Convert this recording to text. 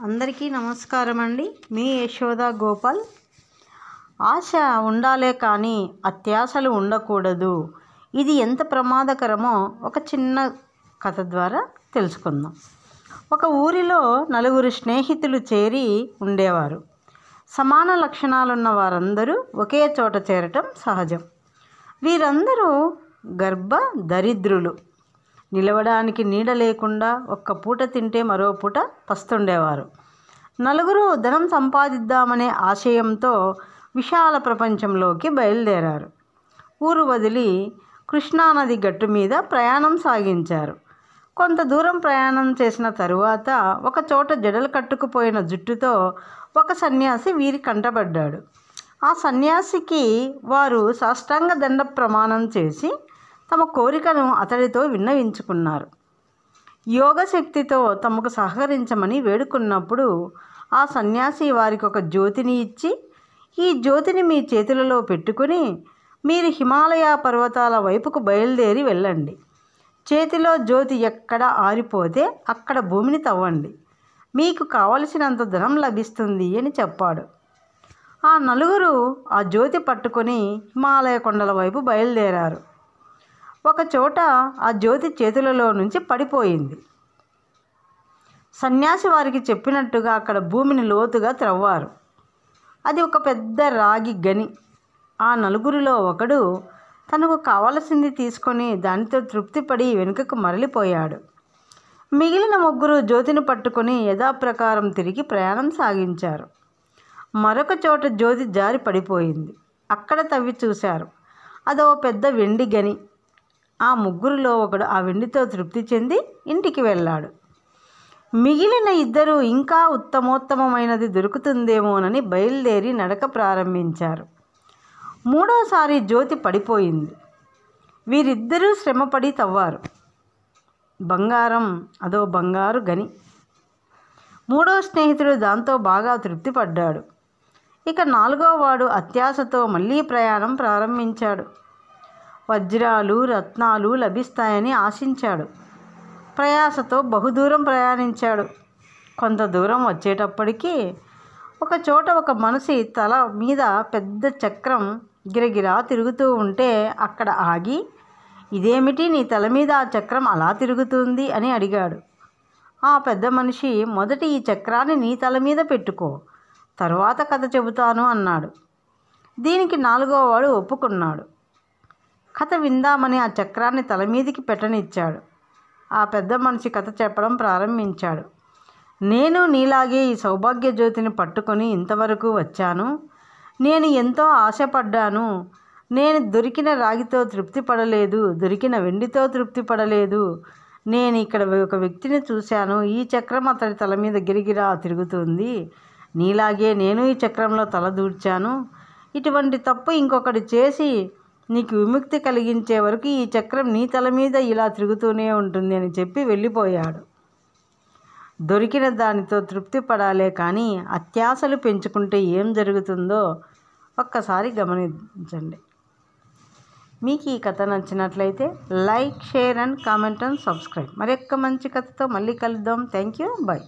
అందరికీ నమస్కారం అండి. మీ యశోద గోపాల్. ఆశ ఉండాలే కానీ అత్యాశలు ఉండకూడదు. ఇది ఎంత ప్రమాదకరమో ఒక చిన్న కథ ద్వారా తెలుసుకుందాం. ఒక ఊరిలో నలుగురు స్నేహితులు చేరి ఉండేవారు. సమాన లక్షణాలున్న వారందరూ ఒకే చోట చేరటం సహజం. వీరందరూ గర్భ దరిద్రులు. నిలవడానికి నీడ లేకుండా ఒక్క పూట తింటే మరో పూట పస్తుండేవారు. నలుగురు ధనం సంపాదిద్దామనే ఆశయంతో విశాల ప్రపంచంలోకి బయలుదేరారు. ఊరు వదిలి కృష్ణానది గట్టు మీద ప్రయాణం సాగించారు. కొంత దూరం ప్రయాణం చేసిన తరువాత ఒక చోట జడలు కట్టుకుపోయిన జుట్టుతో ఒక సన్యాసి వీరి కంటపడ్డాడు. ఆ సన్యాసికి వారు సాష్టాంగ దండ ప్రమాణం చేసి తమ కోరికను అతడితో విన్నవించుకున్నారు. యోగశక్తితో తమకు సహకరించమని వేడుకున్నప్పుడు ఆ సన్యాసి వారికి ఒక జ్యోతిని ఇచ్చి, ఈ జ్యోతిని మీ చేతులలో పెట్టుకుని మీరు హిమాలయ పర్వతాల వైపుకు బయలుదేరి వెళ్ళండి. చేతిలో జ్యోతి ఎక్కడ ఆరిపోతే అక్కడ భూమిని తవ్వండి. మీకు కావలసినంత ధనం లభిస్తుంది అని చెప్పాడు. ఆ నలుగురు ఆ జ్యోతి పట్టుకొని హిమాలయ కొండల వైపు బయలుదేరారు. ఒక చోట ఆ జ్యోతి చేతులలో నుంచి పడిపోయింది. సన్యాసి వారికి చెప్పినట్టుగా అక్కడ భూమిని లోతుగా త్రవ్వారు. అది ఒక పెద్ద రాగి గని. ఆ నలుగురిలో ఒకడు తనకు కావలసింది తీసుకొని దానితో తృప్తిపడి వెనుకకు మరలిపోయాడు. మిగిలిన ముగ్గురు జ్యోతిని పట్టుకొని యథాప్రకారం తిరిగి ప్రయాణం సాగించారు. మరొక చోట జ్యోతి జారి పడిపోయింది. అక్కడ తవ్వి చూశారు. అదో పెద్ద వెండి గని. ఆ ముగ్గురిలో ఒకడు ఆ వెండితో తృప్తి చెంది ఇంటికి వెళ్ళాడు. మిగిలిన ఇద్దరు ఇంకా ఉత్తమోత్తమైనది దొరుకుతుందేమోనని బయలుదేరి నడక ప్రారంభించారు. మూడోసారి జ్యోతి పడిపోయింది. వీరిద్దరూ శ్రమపడి తవ్వారు. అదో బంగారు గని. మూడో స్నేహితుడు దాంతో బాగా తృప్తి పడ్డాడు. ఇక నాలుగో వాడు అత్యాశతో మళ్ళీ ప్రయాణం ప్రారంభించాడు. వజ్రాలు రత్నాలు లభిస్తాయని ఆశించాడు. ప్రయాసతో బహుదూరం ప్రయాణించాడు. కొంత దూరం వచ్చేటప్పటికి ఒక చోట ఒక మనిషి తల మీద పెద్ద చక్రం గిరగిరా తిరుగుతూ ఉంటే అక్కడ ఆగి, ఇదేమిటి నీ తల మీద ఆ చక్రం అలా తిరుగుతుంది అని అడిగాడు. ఆ పెద్ద మనిషి, మొదటి ఈ చక్రాన్ని నీ తల మీద పెట్టుకో, తరువాత కథ చెబుతాను అన్నాడు. దీనికి నాలుగో వాడు ఒప్పుకున్నాడు. కథ విందామని ఆ చక్రాన్ని తల మీదికి పెట్టనిచ్చాడు. ఆ పెద్ద మనిషి కథ చెప్పడం ప్రారంభించాడు. నేను నీలాగే ఈ సౌభాగ్య జ్యోతిని పట్టుకొని ఇంతవరకు వచ్చాను. నేను ఎంతో ఆశపడ్డాను. నేను దొరికిన రాగితో తృప్తి పడలేదు, దొరికిన వెండితో తృప్తి పడలేదు. నేను ఇక్కడ ఒక వ్యక్తిని చూశాను. ఈ చక్రం అతడి తల మీద గిరిగిరా తిరుగుతుంది. నీలాగే నేను ఈ చక్రంలో తల దూర్చాను. ఇటువంటి తప్పు ఇంకొకటి చేసి నీకు విముక్తి కలిగించే వరకు ఈ చక్రం నీ తల మీద ఇలా తిరుగుతూనే ఉంటుంది అని చెప్పి వెళ్ళిపోయాడు. దొరికిన దానితో తృప్తి పడాలే కానీ అత్యాశలు పెంచుకుంటే ఏం జరుగుతుందో ఒక్కసారి గమనించండి. మీకు ఈ కథ నచ్చినట్లయితే like, share and comment and subscribe. మరొక్క మంచి కథతో మళ్ళీ కలుద్దాం. Thank you. బై.